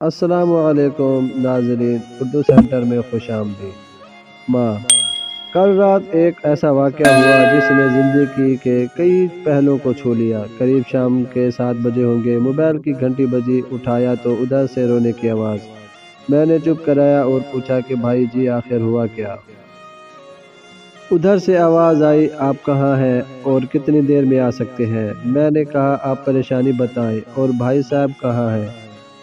السلام علیکم ناظرین، اردو سینٹر میں خوش آمدید۔ ماں، کل رات ایک ایسا واقعہ ہوا جس نے زندگی کے کئی پہلوؤں کو چھو لیا۔ قریب شام کے 7 بجے ہوں گے، موبائل کی گھنٹی بجی، اٹھایا تو ادھر سے رونے کی آواز۔ میں نے چپ کرایا اور پوچھا کہ بھائی جی آخر ہوا کیا؟ ادھر سے آواز آئی، آپ کہاں ہیں اور کتنی دیر میں آ سکتے ہیں؟ میں نے کہا آپ پریشانی بتائیں، اور بھائی صاحب کہاں ہیں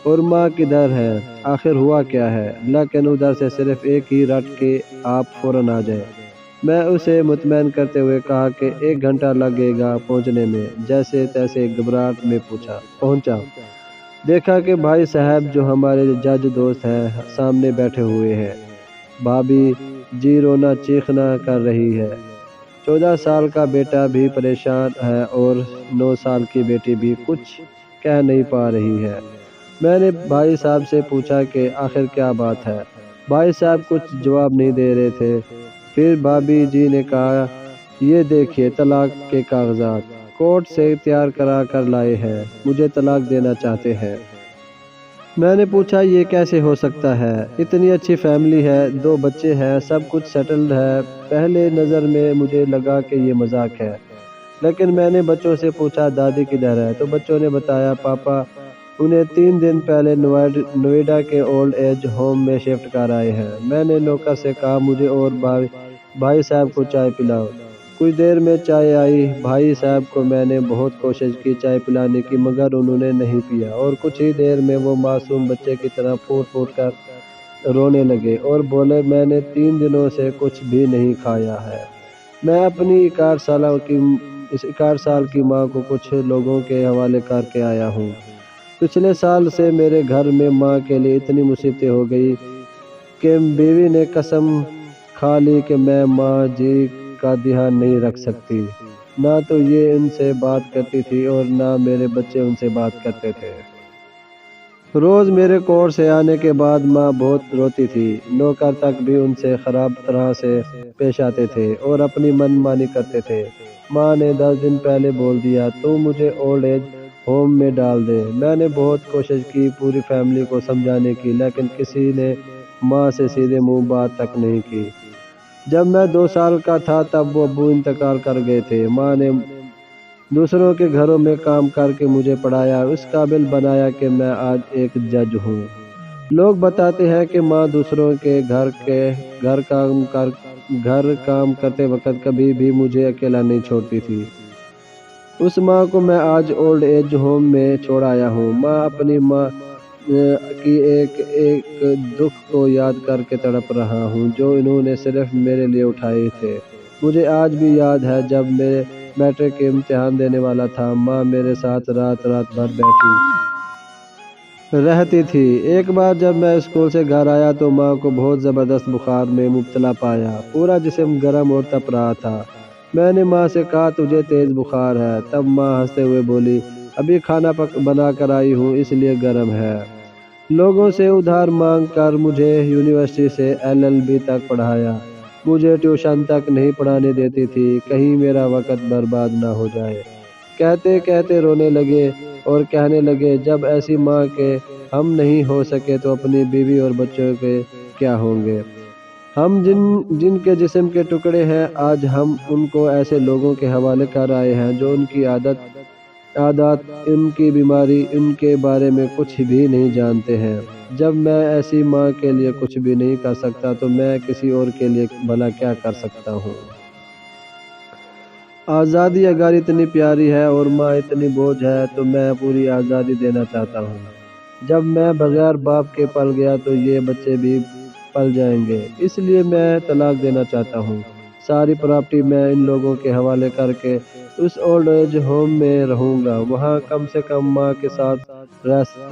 اور ماں کدھر ہے؟ آخر ہوا کیا ہے؟ لیکن ادھر سے صرف ایک ہی رٹ کہ آپ فوراً آ جائیں۔ میں اسے مطمئن کرتے ہوئے کہا کہ 1 گھنٹہ لگے گا پہنچنے میں۔ جیسے تیسے گھبراہٹ میں پہنچا، دیکھا کہ بھائی صاحب جو ہمارے جج دوست ہیں سامنے بیٹھے ہوئے ہیں۔ بھابھی جی رونا چیخنا کر رہی ہے۔ 14 سال کا بیٹا بھی پریشان ہے اور 9 سال کی بیٹی بھی کچھ کہہ نہیں پا رہی ہے۔ میں نے بھائی صاحب سے پوچھا کہ آخر کیا بات ہے؟ بھائی صاحب کچھ جواب نہیں دے رہے تھے۔ پھر بھابھی جی نے کہا، یہ دیکھیے طلاق کے کاغذات کورٹ سے تیار کرا کر لائے ہیں، مجھے طلاق دینا چاہتے ہیں۔ میں نے پوچھا یہ کیسے ہو سکتا ہے؟ اتنی اچھی فیملی ہے، 2 بچے ہیں، سب کچھ سیٹلڈ ہے۔ پہلے نظر میں مجھے لگا کہ یہ مذاق ہے، لیکن میں نے بچوں سے پوچھا دادی کدھر ہے؟ تو بچوں نے بتایا پاپا انہیں 3 دن پہلے نوئیڈا کے اولڈ ایج ہوم میں شفٹ کر آئے ہیں۔ میں نے نوکر سے کہا مجھے اور بھائی صاحب کو چائے پلاؤ۔ کچھ دیر میں چائے آئی۔ بھائی صاحب کو میں نے بہت کوشش کی چائے پلانے کی، مگر انہوں نے نہیں پیا، اور کچھ ہی دیر میں وہ معصوم بچے کی طرح پھوٹ پھوٹ کر رونے لگے اور بولے میں نے 3 دنوں سے کچھ بھی نہیں کھایا ہے۔ میں اپنی 61 سال کی ماں کو کچھ لوگوں کے حوالے کر کے آیا ہوں۔ پچھلے سال سے میرے گھر میں ماں کے لیے اتنی مصیبتیں ہو گئی کہ بیوی نے قسم کھا لی کہ میں ماں جی کا دھیان نہیں رکھ سکتی۔ نہ تو یہ ان سے بات کرتی تھی اور نہ میرے بچے ان سے بات کرتے تھے۔ روز میرے کورٹ سے آنے کے بعد ماں بہت روتی تھی۔ نوکر تک بھی ان سے خراب طرح سے پیش آتے تھے اور اپنی من مانی کرتے تھے۔ ماں نے 10 دن پہلے بول دیا تو مجھے اولڈ ایج ہوم میں ڈال دے۔ میں نے بہت کوشش کی پوری فیملی کو سمجھانے کی، لیکن کسی نے ماں سے سیدھے منہ بات تک نہیں کی۔ جب میں 2 سال کا تھا تب وہ ابو انتقال کر گئے تھے۔ ماں نے دوسروں کے گھروں میں کام کر کے مجھے پڑھایا، اس قابل بنایا کہ میں آج ایک جج ہوں۔ لوگ بتاتے ہیں کہ ماں دوسروں کے گھر کام کرتے وقت کبھی بھی مجھے اکیلا نہیں چھوڑتی تھی۔ اس ماں کو میں آج اولڈ ایج ہوم میں چھوڑ آیا ہوں۔ ماں اپنی ماں کی ایک ایک دکھ کو یاد کر کے تڑپ رہا ہوں جو انہوں نے صرف میرے لیے اٹھائے تھے۔ مجھے آج بھی یاد ہے جب میں میٹرک کے امتحان دینے والا تھا، ماں میرے ساتھ رات بھر بیٹھی رہتی تھی۔ ایک بار جب میں اسکول سے گھر آیا تو ماں کو بہت زبردست بخار میں مبتلا پایا، پورا جسم گرم اور تپ رہا تھا۔ میں نے ماں سے کہا تجھے تیز بخار ہے؟ تب ماں ہنستے ہوئے بولی ابھی کھانا بنا کر آئی ہوں اس لیے گرم ہے۔ لوگوں سے ادھار مانگ کر مجھے یونیورسٹی سے LLB تک پڑھایا، مجھے ٹیوشن تک نہیں پڑھانے دیتی تھی، کہیں میرا وقت برباد نہ ہو جائے۔ کہتے کہتے رونے لگے اور کہنے لگے جب ایسی ماں کے ہم نہیں ہو سکے تو اپنی بیوی اور بچوں کے کیا ہوں گے؟ ہم جن کے جسم کے ٹکڑے ہیں آج ہم ان کو ایسے لوگوں کے حوالے کر آئے ہیں جو ان کی عادات، ان کی بیماری، ان کے بارے میں کچھ بھی نہیں جانتے ہیں۔ جب میں ایسی ماں کے لیے کچھ بھی نہیں کر سکتا تو میں کسی اور کے لیے بھلا کیا کر سکتا ہوں؟ آزادی اگر اتنی پیاری ہے اور ماں اتنی بوجھ ہے تو میں پوری آزادی دینا چاہتا ہوں۔ جب میں بغیر باپ کے پل گیا تو یہ بچے بھی پل جائیں گے، اس لیے میں طلاق دینا چاہتا ہوں۔ ساری پراپرٹی میں ان لوگوں کے حوالے کر کے اس اولڈ ایج ہوم میں رہوں گا، وہاں کم سے کم ماں کے ساتھ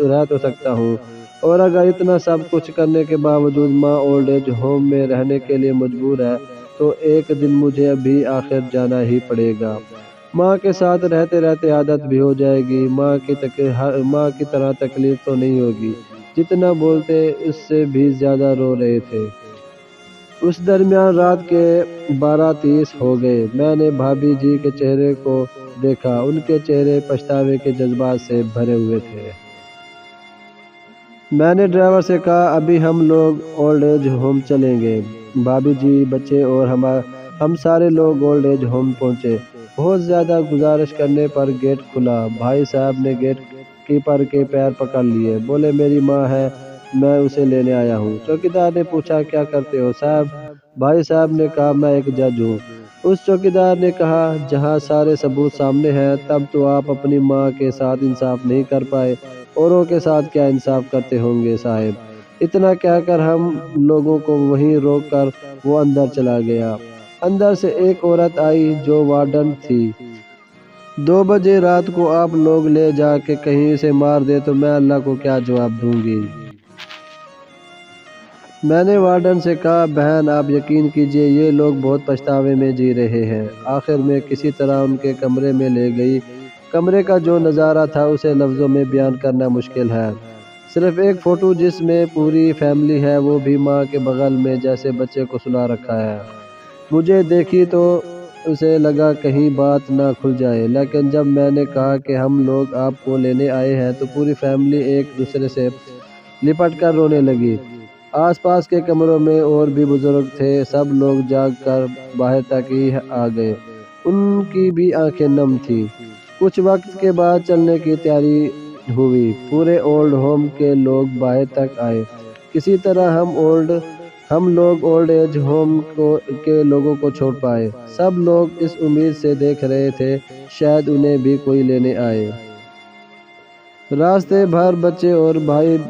رہ تو سکتا ہوں۔ اور اگر اتنا سب کچھ کرنے کے باوجود ماں اولڈ ایج ہوم میں رہنے کے لیے مجبور ہے تو ایک دن مجھے بھی آخر جانا ہی پڑے گا۔ ماں کے ساتھ رہتے رہتے عادت بھی ہو جائے گی، ماں کی طرح تکلیف تو نہیں ہوگی۔ جتنا بولتے اس سے بھی زیادہ رو رہے تھے۔ اس درمیان رات کے 12:30 ہو گئے۔ میں نے بھابھی جی کے چہرے کو دیکھا، ان کے چہرے پچھتاوے کے جذبات سے بھرے ہوئے تھے۔ میں نے ڈرائیور سے کہا ابھی ہم لوگ اولڈ ایج ہوم چلیں گے۔ بھابھی جی، بچے اور ہم سارے لوگ اولڈ ایج ہوم پہنچے۔ بہت زیادہ گزارش کرنے پر گیٹ کھلا۔ بھائی صاحب نے گیٹ کیپر کے پیر پکڑ لیے، بولے میری ماں ہے، میں اسے لینے آیا ہوں۔ چوکیدار نے پوچھا کیا کرتے ہو صاحب؟ بھائی صاحب نے کہا میں ایک جج ہوں۔ اس چوکیدار نے کہا جہاں سارے ثبوت سامنے ہیں تب تو آپ اپنی ماں کے ساتھ انصاف نہیں کر پائے، اوروں کے ساتھ کیا انصاف کرتے ہوں گے صاحب؟ اتنا کہہ کر ہم لوگوں کو وہیں روک کر وہ اندر چلا گیا۔ اندر سے ایک عورت آئی جو وارڈن تھی۔ 2 بجے رات کو آپ لوگ لے جا کے کہیں سے مار دے تو میں اللہ کو کیا جواب دوں گی؟ میں نے وارڈن سے کہا بہن آپ یقین کیجئے یہ لوگ بہت پچھتاوے میں جی رہے ہیں۔ آخر میں کسی طرح ان کے کمرے میں لے گئی۔ کمرے کا جو نظارہ تھا اسے لفظوں میں بیان کرنا مشکل ہے۔ صرف ایک فوٹو جس میں پوری فیملی ہے، وہ بھی ماں کے بغل میں جیسے بچے کو سلا رکھا ہے۔ مجھے دیکھی تو اسے لگا کہیں بات نہ کھل جائے، لیکن جب میں نے کہا کہ ہم لوگ آپ کو لینے آئے ہیں تو پوری فیملی ایک دوسرے سے لپٹ کر رونے لگی۔ آس پاس کے کمروں میں اور بھی بزرگ تھے، سب لوگ جاگ کر باہر تک ہی آ گئے۔ ان کی بھی آنکھیں نم تھیں۔ کچھ وقت کے بعد چلنے کی تیاری ہوئی۔ پورے اولڈ ہوم کے لوگ باہر تک آئے۔ کسی طرح ہم لوگ اولڈ ایج ہوم کے لوگوں کو چھوڑ پائے۔ سب لوگ اس امید سے دیکھ رہے تھے شاید انہیں بھی کوئی لینے آئے۔ راستے بھر بچے اور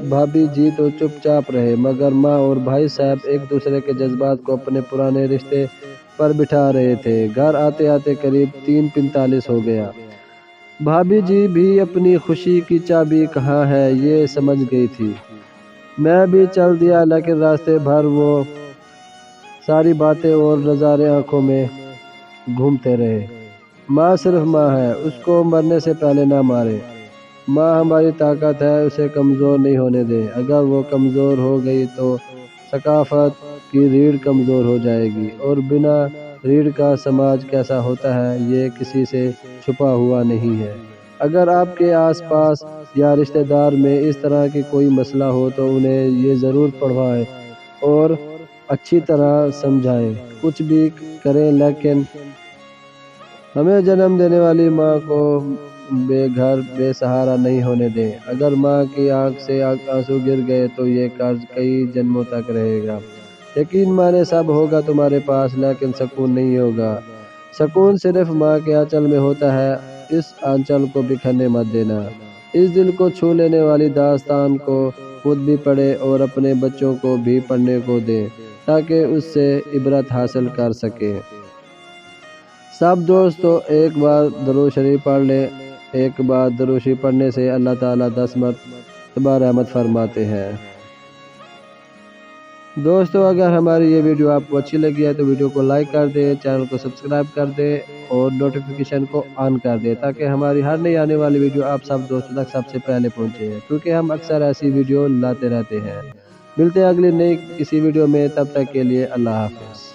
بھابھی جی تو چپ چاپ رہے، مگر ماں اور بھائی صاحب ایک دوسرے کے جذبات کو اپنے پرانے رشتے پر بٹھا رہے تھے۔ گھر آتے آتے قریب 3:45 ہو گیا۔ بھابھی جی بھی اپنی خوشی کی چابی کہاں ہے یہ سمجھ گئی تھی۔ میں بھی چل دیا، لیکن راستے بھر وہ ساری باتیں اور نظارے آنکھوں میں گھومتے رہے۔ ماں صرف ماں ہے، اس کو مرنے سے پہلے نہ مارے۔ ماں ہماری طاقت ہے، اسے کمزور نہیں ہونے دیں۔ اگر وہ کمزور ہو گئی تو ثقافت کی ریڑھ کمزور ہو جائے گی، اور بنا ریڑھ کا سماج کیسا ہوتا ہے یہ کسی سے چھپا ہوا نہیں ہے۔ اگر آپ کے آس پاس یا رشتہ دار میں اس طرح کی کوئی مسئلہ ہو تو انہیں یہ ضرور پڑھوائیں اور اچھی طرح سمجھائیں۔ کچھ بھی کریں لیکن ہمیں جنم دینے والی ماں کو بے گھر بے سہارا نہیں ہونے دیں۔ اگر ماں کی آنکھ سے آنسو گر گئے تو یہ قرض کئی جنموں تک رہے گا۔ یقین مانے سب ہوگا تمہارے پاس، لیکن سکون نہیں ہوگا۔ سکون صرف ماں کے آنچل میں ہوتا ہے، اس آنچل کو بکھرنے مت دینا۔ اس دل کو چھو لینے والی داستان کو خود بھی پڑھیں اور اپنے بچوں کو بھی پڑھنے کو دیں تاکہ اس سے عبرت حاصل کر سکیں۔ سب دوستو ایک بار درود شریف پڑھ لیں۔ ایک بار درود شریف پڑھنے سے اللہ تعالیٰ 10 مرتبہ رحمت فرماتے ہیں۔ دوستو اگر ہماری یہ ویڈیو آپ کو اچھی لگی ہے تو ویڈیو کو لائک کر دیں، چینل کو سبسکرائب کر دیں اور نوٹیفیکیشن کو آن کر دیں تاکہ ہماری ہر نئی آنے والی ویڈیو آپ سب دوستوں تک سب سے پہلے پہنچے، کیونکہ ہم اکثر ایسی ویڈیو لاتے رہتے ہیں۔ ملتے ہیں اگلی نئی کسی ویڈیو میں، تب تک کے لیے اللہ حافظ۔